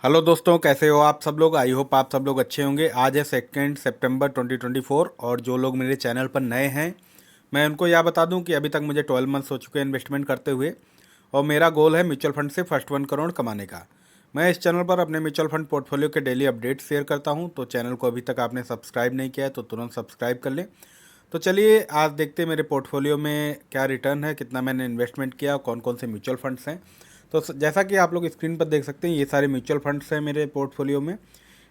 Hello दोस्तों, कैसे हो आप सब लोग। आई होप आप सब लोग अच्छे होंगे। आज है 2 सितंबर 2024 और जो लोग मेरे चैनल पर नए हैं मैं उनको यह बता दूं कि अभी तक मुझे 12 मंथ्स हो चुके हैं इन्वेस्टमेंट करते हुए और मेरा गोल है म्यूचुअल फंड से फर्स्ट 1 करोड़ कमाने का। मैं इस चैनल पर अपने म्यूचुअल फंड पोर्टफोलियो के डेली अपडेट शेयर करता हूँ, तो चैनल को अभी तक आपने सब्सक्राइब नहीं किया है तो तुरंत सब्सक्राइब कर लें। तो चलिए आज देखते हैं मेरे पोर्टफोलियो में क्या रिटर्न है, कितना मैंने इन्वेस्टमेंट किया, कौन कौन से म्यूचुअल फंड्स हैं। तो जैसा कि आप लोग स्क्रीन पर देख सकते हैं ये सारे म्यूचुअल फंड्स हैं मेरे पोर्टफोलियो में।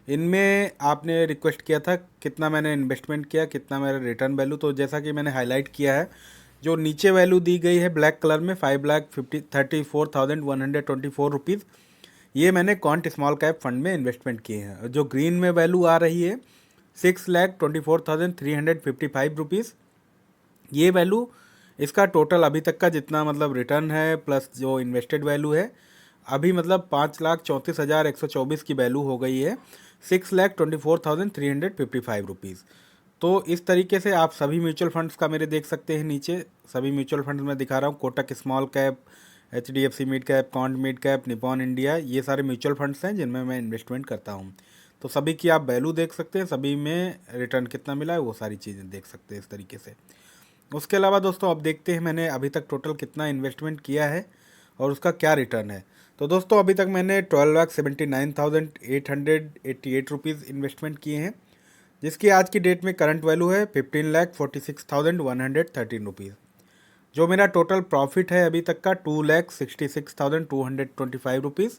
इनमें आपने रिक्वेस्ट किया था कितना मैंने इन्वेस्टमेंट किया, कितना मेरा रिटर्न वैल्यू। तो जैसा कि मैंने हाईलाइट किया है, जो नीचे वैल्यू दी गई है ब्लैक कलर में 5,34,124 रुपीज़, ये मैंने क्वांट स्मॉल कैप फंड में इन्वेस्टमेंट किए हैं। जो ग्रीन में वैल्यू आ रही है 6,24,355 रुपीज़, ये वैल्यू इसका टोटल अभी तक का जितना मतलब रिटर्न है प्लस जो इन्वेस्टेड वैल्यू है अभी मतलब 5,34,124 की वैल्यू हो गई है 6,24,355 रुपीज़। तो इस तरीके से आप सभी म्यूचुअल फंड्स का मेरे देख सकते हैं। नीचे सभी म्यूचुअल फंड्स में दिखा रहा हूँ, Kotak small cap, HDFC mid cap, quant mid cap, Nippon India, ये सारे म्यूचुअल फंड्स हैं जिनमें मैं इन्वेस्टमेंट करता हूँ। तो सभी की आप वैल्यू देख सकते हैं, सभी में रिटर्न कितना मिला है वो सारी चीज़ें देख सकते हैं इस तरीके से। उसके अलावा दोस्तों अब देखते हैं मैंने अभी तक टोटल कितना इन्वेस्टमेंट किया है और उसका क्या रिटर्न है। तो दोस्तों अभी तक मैंने 12,79,888 इन्वेस्टमेंट किए हैं, जिसकी आज की डेट में करंट वैल्यू है 15,46,113 रुपीज़। जो मेरा टोटल प्रॉफिट है अभी तक का 2,66,225 रुपीज़,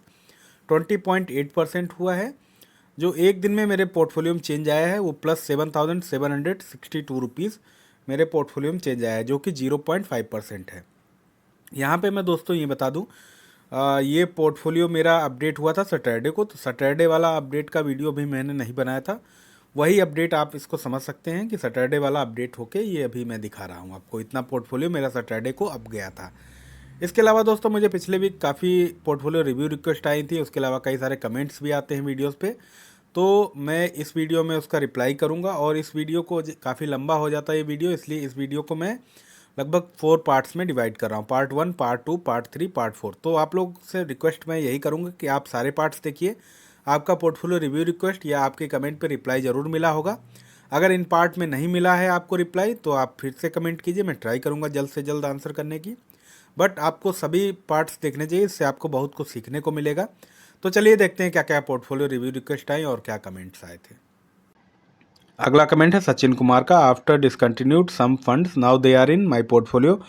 20.8% हुआ है। जो एक दिन में मेरे पोर्टफोलियो में चेंज आया है वो +7,762 रुपीज़ मेरे पोर्टफोलियो में चेंज आया है, जो कि 0.5% है। यहाँ पे मैं दोस्तों ये बता दूँ, ये पोर्टफोलियो मेरा अपडेट हुआ था सैटरडे को, तो सैटरडे वाला अपडेट का वीडियो भी मैंने नहीं बनाया था। वही अपडेट आप इसको समझ सकते हैं कि सैटरडे वाला अपडेट होके ये अभी मैं दिखा रहा हूँ आपको। इतना पोर्टफोलियो मेरा सैटरडे को अब गया था। इसके अलावा दोस्तों मुझे पिछले वीक काफ़ी पोर्टफोलियो रिव्यू रिक्वेस्ट आई थी, उसके अलावा कई सारे कमेंट्स भी आते हैं वीडियोस पे, तो मैं इस वीडियो में उसका रिप्लाई करूंगा। और इस वीडियो को काफ़ी लंबा हो जाता है ये वीडियो, इसलिए इस वीडियो को मैं लगभग 4 पार्ट्स में डिवाइड कर रहा हूँ, पार्ट 1, पार्ट 2, पार्ट 3, पार्ट 4। तो आप लोग से रिक्वेस्ट मैं यही करूँगा कि आप सारे पार्ट्स देखिए। आपका पोर्टफोलियो रिव्यू रिक्वेस्ट या आपके कमेंट पर रिप्लाई ज़रूर मिला होगा। अगर इन पार्ट में नहीं मिला है आपको रिप्लाई तो आप फिर से कमेंट कीजिए, मैं ट्राई करूँगा जल्द से जल्द आंसर करने की। बट आपको सभी पार्ट्स देखने चाहिए, इससे आपको बहुत कुछ सीखने को मिलेगा। तो चलिए देखते हैं क्या क्या पोर्टफोलियो रिव्यू रिक्वेस्ट आई और क्या कमेंट्स आए थे। अगला कमेंट है सचिन कुमार का। After discontinued some funds now they are in my portfolio,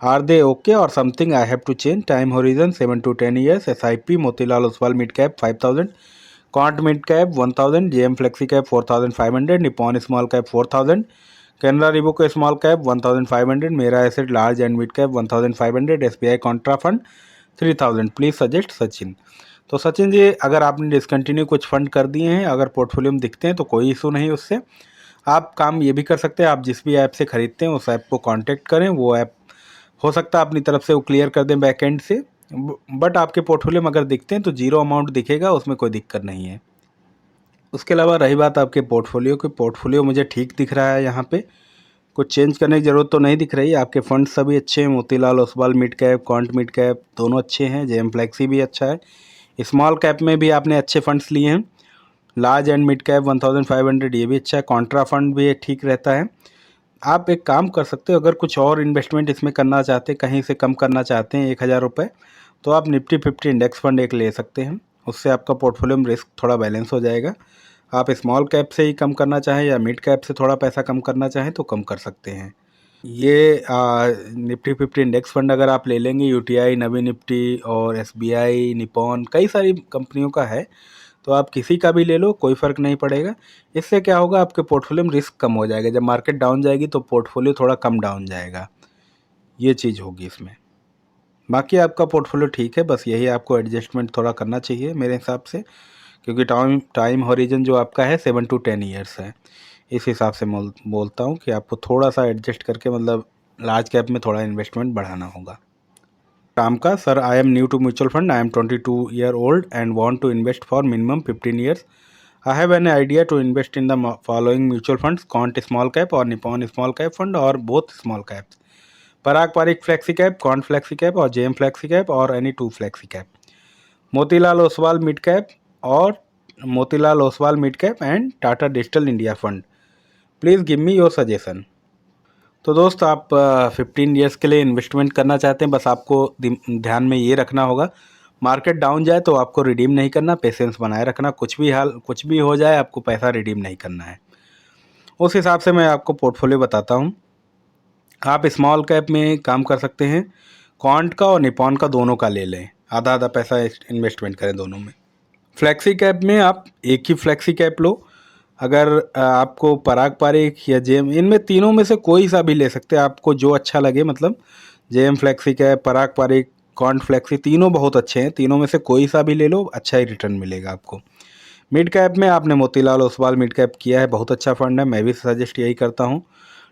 are they okay और something I have to change? Time horizon 7 to 10 years, SIP Motilal Oswal mid cap 5,000, quant mid cap 1,000, JM flexi cap 4,500, Nippon small cap 4,000, Canara Robeco small cap 1,500, Mirae asset large and mid cap 1,500, SBI contra fund 3,000। Please suggest Sachin. तो सचिन जी, अगर आपने discontinue कुछ fund कर दिए हैं, अगर portfolio में दिखते हैं तो कोई इशू नहीं उससे। आप काम ये भी कर सकते हैं, आप जिस भी ऐप से खरीदते हैं उस ऐप को कांटेक्ट करें, वो ऐप हो सकता है अपनी तरफ से वो क्लियर कर दें बैकएंड से। बट आपके पोर्टफोलियो में अगर दिखते हैं तो जीरो अमाउंट दिखेगा, उसमें कोई दिक्कत नहीं है। उसके अलावा रही बात आपके पोर्टफोलियो की, पोर्टफोलियो मुझे ठीक दिख रहा है, यहाँ पे कुछ चेंज करने की ज़रूरत तो नहीं दिख रही। आपके फंड सभी अच्छे हैं, Motilal Oswal mid cap, quant mid cap दोनों अच्छे हैं, जेएम फ्लेक्सी भी अच्छा है, स्मॉल कैप में भी आपने अच्छे फंड्स लिए हैं, लार्ज एंड मिड कैप 1,500 ये भी अच्छा है, कॉन्ट्रा फंड भी ठीक रहता है। आप एक काम कर सकते हो, अगर कुछ और इन्वेस्टमेंट इसमें करना चाहते हैं, कहीं से कम करना चाहते हैं 1,000 रुपये, तो आप निफ्टी 50 इंडेक्स फंड एक ले सकते हैं। उससे आपका पोर्टफोलियो में रिस्क थोड़ा बैलेंस हो जाएगा। आप स्मॉल कैप से ही कम करना चाहें या मिड कैप से थोड़ा पैसा कम करना चाहें तो कम कर सकते हैं। ये निफ्टी 50 इंडेक्स फंड अगर आप ले लेंगे, यूटीआई, नवी निफ्टी और एसबीआई, निपॉन, कई सारी कंपनियों का है, तो आप किसी का भी ले लो, कोई फ़र्क नहीं पड़ेगा। इससे क्या होगा, आपके पोर्टफोलियो में रिस्क कम हो जाएगा। जब मार्केट डाउन जाएगी तो पोर्टफोलियो थोड़ा कम डाउन जाएगा, ये चीज़ होगी इसमें। बाकी आपका पोर्टफोलियो ठीक है, बस यही आपको एडजस्टमेंट थोड़ा करना चाहिए मेरे हिसाब से, क्योंकि टाइम हॉरिजन जो आपका है 7 to 10 ईयर्स है। इस हिसाब से बोलता हूँ कि आपको थोड़ा सा एडजस्ट करके मतलब लार्ज कैप में थोड़ा इन्वेस्टमेंट बढ़ाना होगा। राम का, sir I am new to mutual fund, I am 22 year old and want to invest for minimum 15 years. I have an idea to invest in the following mutual funds, quant small cap और Nippon small cap fund और both small caps, Parag Parikh flexi cap, quant flexi cap और JM flexi cap और any two flexi cap, Motilal Oswal mid cap और Motilal Oswal mid cap and Tata digital India fund. Please give me your suggestion. तो दोस्त आप 15 years के लिए investment करना चाहते हैं, बस आपको ध्यान में ये रखना होगा, मार्केट डाउन जाए तो आपको रिडीम नहीं करना, पेशेंस बनाए रखना, कुछ भी हो जाए आपको पैसा रिडीम नहीं करना है। उस हिसाब से मैं आपको पोर्टफोलियो बताता हूँ। आप स्मॉल कैप में काम कर सकते हैं, क्वांट का और निपॉन का दोनों का ले लें, आधा आधा पैसा इन्वेस्टमेंट करें दोनों में। फ्लेक्सी कैप में आप एक ही फ्लेक्सी कैप लो। अगर आपको पराग पारिक या जेएम, इनमें तीनों में से कोई सा भी ले सकते हैं, आपको जो अच्छा लगे, मतलब जेएम फ्लेक्सी कैप, पराग पारिक, क्वांट फ्लेक्सी, तीनों बहुत अच्छे हैं, तीनों में से कोई सा भी ले लो, अच्छा ही रिटर्न मिलेगा आपको। मिड कैप में आपने मोतीलाल ओसवाल मिड कैप किया है, बहुत अच्छा फंड है, मैं भी सजेस्ट यही करता हूँ।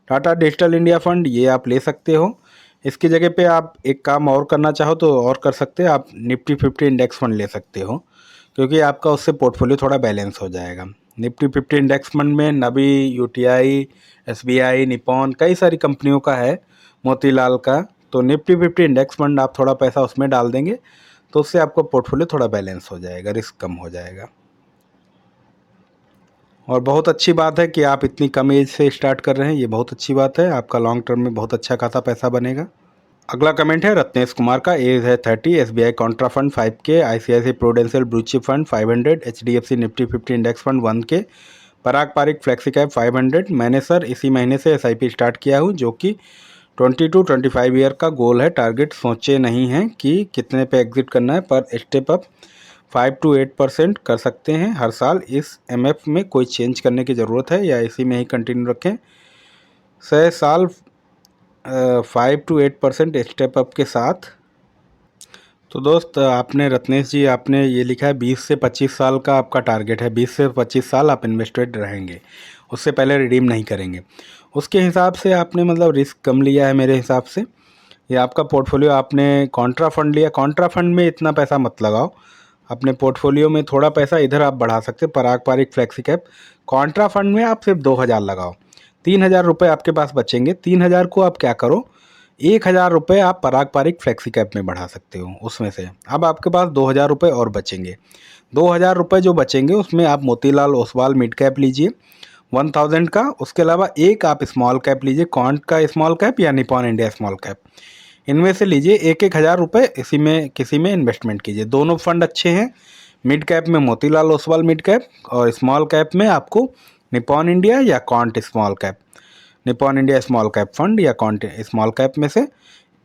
टाटा डिजिटल इंडिया फंड ये आप ले सकते हो। इसकी जगह पे आप एक काम और करना चाहो तो और कर सकते हैं, आप निफ्टी 50 इंडेक्स फंड ले सकते हो, क्योंकि आपका उससे पोर्टफोलियो थोड़ा बैलेंस हो जाएगा। निफ्टी 50 इंडेक्स फंड में नबी, यूटीआई, एसबीआई, निपॉन, कई सारी कंपनियों का है, मोतीलाल का। तो निफ्टी 50 इंडेक्स फंड आप थोड़ा पैसा उसमें डाल देंगे तो उससे आपका पोर्टफोलियो थोड़ा बैलेंस हो जाएगा, रिस्क कम हो जाएगा। और बहुत अच्छी बात है कि आप इतनी कम एज से स्टार्ट कर रहे हैं, ये बहुत अच्छी बात है, आपका लॉन्ग टर्म में बहुत अच्छा खासा पैसा बनेगा। अगला कमेंट है रत्नेश कुमार का, एज है 30, SBI contra fund 5K, ICIC Prudential blue chip fund 500, HDFC Nifty 50 index fund 1K, Parag Parikh flexi cap 500। मैंने सर इसी महीने से एसआईपी स्टार्ट किया हूँ, जो कि 20 to 25 ईयर का गोल है, टारगेट सोचे नहीं है कि कितने पे एग्जिट करना है, पर स्टेप अप 5 to 8% कर सकते हैं हर साल। इस एमएफ में कोई चेंज करने की ज़रूरत है या इसी में ही कंटिन्यू रखें? 6 साल 5 to 8% स्टेप अप के साथ। तो दोस्त आपने, रत्नेश जी, आपने ये लिखा है 20 से 25 साल का आपका टारगेट है, 20 से 25 साल आप इन्वेस्टेड रहेंगे, उससे पहले रिडीम नहीं करेंगे। उसके हिसाब से आपने मतलब रिस्क कम लिया है मेरे हिसाब से। ये आपका पोर्टफोलियो, आपने कॉन्ट्रा फंड लिया, कॉन्ट्रा फंड में इतना पैसा मत लगाओ, अपने पोर्टफोलियो में थोड़ा पैसा इधर आप बढ़ा सकते, Parag Parikh flexi cap. Contra fund में आप सिर्फ 2,000 लगाओ, 3,000 रुपये आपके पास बचेंगे। 3,000 को आप क्या करो, 1,000 रुपये आप पराग पारिक फ्लेक्सी कैप में बढ़ा सकते हो उसमें से। अब आपके पास 2,000 रुपये और बचेंगे। 2,000 रुपये जो बचेंगे उसमें आप मोतीलाल ओसवाल मिड कैप लीजिए 1,000 का, उसके अलावा एक आप स्मॉल कैप लीजिए, क्वांट का स्मॉल कैप या निपॉन इंडिया स्मॉल कैप, इनमें से लीजिए एक एक हज़ार रुपये, इसी में किसी में इन्वेस्टमेंट कीजिए। दोनों फंड अच्छे हैं, मिड कैप में मोतीलाल ओसवाल मिड कैप और स्मॉल कैप में आपको निपॉन इंडिया या quant small cap. Nippon India small cap fund या क्वांट स्मॉल कैप में से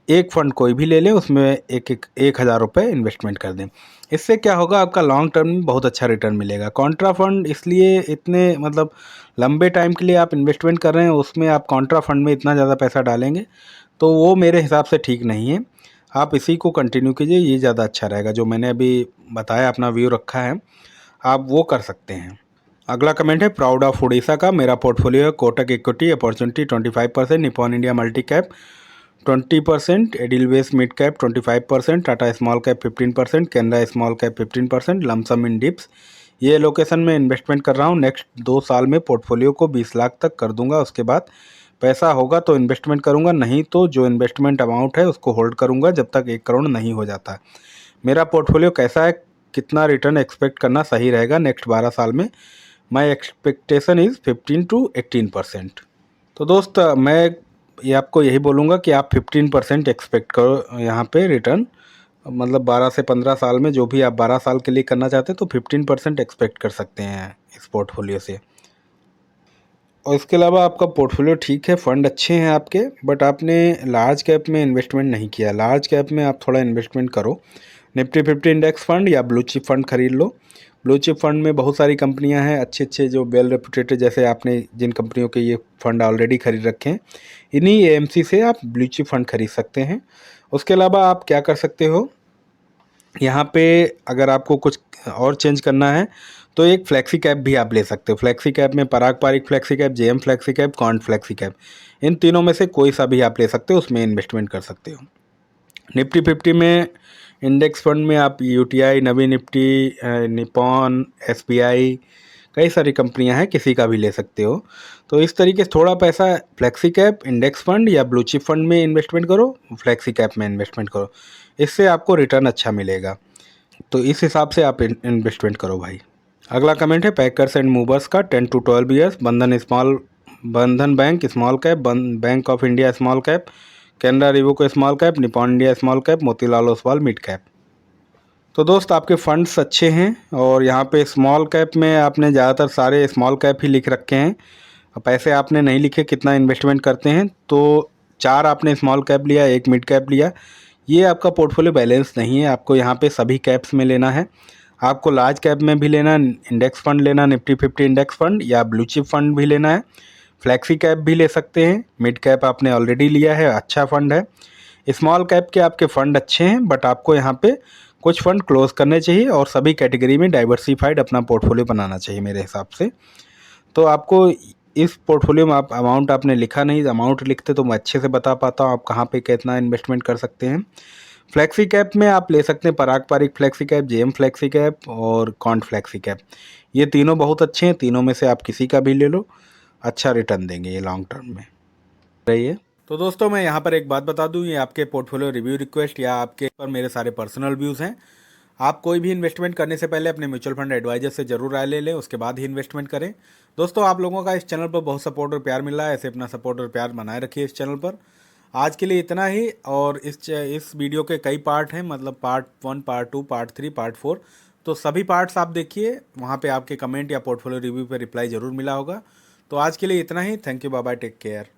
एक फंड कोई भी ले लें, उसमें एक हज़ार रुपये इन्वेस्टमेंट कर दें। इससे क्या होगा, आपका लॉन्ग टर्म में बहुत अच्छा रिटर्न मिलेगा। कॉन्ट्रा फंड इसलिए इतने मतलब लंबे टाइम के लिए आप इन्वेस्टमेंट कर रहे हैं, उसमें आप कॉन्ट्रा फंड में इतना ज़्यादा पैसा डालेंगे तो वो मेरे हिसाब से ठीक नहीं है। आप इसी को कंटिन्यू कीजिए, ये ज़्यादा अच्छा रहेगा। जो मैंने अभी बताया, अपना व्यू रखा है, आप वो कर सकते हैं। अगला कमेंट है प्राउड ऑफ उड़ीसा का, मेरा पोर्टफोलियो है Kotak equity opportunity 25%, Nippon India multi cap 20%, Edelweiss mid cap 25%, Tata small cap 15%, Canara small cap 15%, lump sum in dips. ये लोकेशन में इन्वेस्टमेंट कर रहा हूँ, नेक्स्ट 2 साल में पोर्टफोलियो को 20 लाख तक कर दूंगा। उसके बाद पैसा होगा तो इन्वेस्टमेंट करूंगा, नहीं तो जो इन्वेस्टमेंट अमाउंट है उसको होल्ड करूंगा जब तक 1 करोड़ नहीं हो जाता। मेरा पोर्टफोलियो कैसा है, कितना रिटर्न एक्सपेक्ट करना सही रहेगा नेक्स्ट 12 साल में? My expectation is 15 to 18%। तो दोस्त मैं ये आपको यही बोलूँगा कि आप 15% एक्सपेक्ट करो यहाँ पे रिटर्न, मतलब 12 से 15 साल में, जो भी आप 12 साल के लिए करना चाहते हैं तो 15% एक्सपेक्ट कर सकते हैं इस पोर्टफोलियो से। और इसके अलावा आपका पोर्टफोलियो ठीक है, फंड अच्छे हैं आपके, बट आपने लार्ज कैप में इन्वेस्टमेंट नहीं किया। लार्ज कैप में आप थोड़ा इन्वेस्टमेंट करो, निफ्टी 50 इंडेक्स फंड या ब्लू चिप फंड खरीद लो। ब्लू चिप फंड में बहुत सारी कंपनियां हैं अच्छे अच्छे, जो वेल रेपुटेटेड, जैसे आपने जिन कंपनियों के ये फंड ऑलरेडी खरीद रखे हैं, इन्हीं एएमसी से आप ब्लू चिप फंड खरीद सकते हैं। उसके अलावा आप क्या कर सकते हो, यहाँ पे अगर आपको कुछ और चेंज करना है तो एक फ्लेक्सी कैप भी आप ले सकते हो। फ्लेक्सी कैप में Parag Parikh flexi cap, JM flexi cap, quant flexi cap, इन तीनों में से कोई सा भी आप ले सकते हो, उसमें इन्वेस्टमेंट कर सकते हो। निफ्टी 50 में इंडेक्स फंड में आप यूटीआई, नवी निफ्टी, निपॉन, एसबीआई, कई सारी कंपनियां हैं, किसी का भी ले सकते हो। तो इस तरीके से थोड़ा पैसा फ्लेक्सी कैप, इंडेक्स फंड या ब्लू चिप फंड में इन्वेस्टमेंट करो, फ्लेक्सी कैप में इन्वेस्टमेंट करो, इससे आपको रिटर्न अच्छा मिलेगा। तो इस हिसाब से आप इन्वेस्टमेंट करो भाई। अगला कमेंट है पैकर्स एंड मूवर्स का 10 to 12 years, Bandhan bank small cap, bank of India small cap, Canara Robeco small cap, Nippon India small cap, Motilal Oswal mid cap. तो दोस्त आपके फंड्स अच्छे हैं और यहाँ पे स्मॉल कैप में आपने ज़्यादातर सारे स्मॉल कैप ही लिख रखे हैं। पैसे आपने नहीं लिखे कितना इन्वेस्टमेंट करते हैं, तो 4 आपने स्मॉल कैप लिया, 1 मिड कैप लिया। ये आपका पोर्टफोलियो बैलेंस नहीं है, आपको यहाँ पे सभी कैप्स में लेना है। आपको लार्ज कैप में भी लेना, इंडेक्स फंड लेना, निफ्टी 50 इंडेक्स फंड या ब्लू चिप फंड भी लेना है, फ्लैक्सी कैप भी ले सकते हैं। मिड कैप आपने ऑलरेडी लिया है, अच्छा फंड है। स्मॉल कैप के आपके फंड अच्छे हैं, बट आपको यहाँ पे कुछ फंड क्लोज करने चाहिए और सभी कैटेगरी में डाइवर्सिफाइड अपना पोर्टफोलियो बनाना चाहिए मेरे हिसाब से। तो आपको इस पोर्टफोलियो में आप अमाउंट आपने लिखा नहीं, अमाउंट लिखते तो मैं अच्छे से बता पाता हूँ आप कहाँ पे कितना इन्वेस्टमेंट कर सकते हैं। फ्लैक्सी कैप में आप ले सकते हैं Parag Parikh flexi cap, JM flexi cap और कॉन्ट फ्लैक्सी कैप। ये तीनों बहुत अच्छे हैं, तीनों में से आप किसी का भी ले लो, अच्छा रिटर्न देंगे ये लॉन्ग टर्म में। रही है। तो दोस्तों मैं यहाँ पर एक बात बता दूँ, ये आपके पोर्टफोलियो रिव्यू रिक्वेस्ट या आपके पर मेरे सारे पर्सनल व्यूज़ हैं। आप कोई भी इन्वेस्टमेंट करने से पहले अपने म्यूचुअल फंड एडवाइजर से जरूर राय ले लें, उसके बाद ही इन्वेस्टमेंट करें। दोस्तों आप लोगों का इस चैनल पर बहुत सपोर्ट और प्यार मिल रहा है, ऐसे अपना सपोर्ट और प्यार बनाए रखिए इस चैनल पर। आज के लिए इतना ही, और इस वीडियो के कई पार्ट हैं, मतलब पार्ट 1, पार्ट 2, पार्ट 3, पार्ट 4, तो सभी पार्ट्स आप देखिए, वहाँ पे आपके कमेंट या पोर्टफोलियो रिव्यू पे रिप्लाई ज़रूर मिला होगा। तो आज के लिए इतना ही, thank you, bye bye, take care.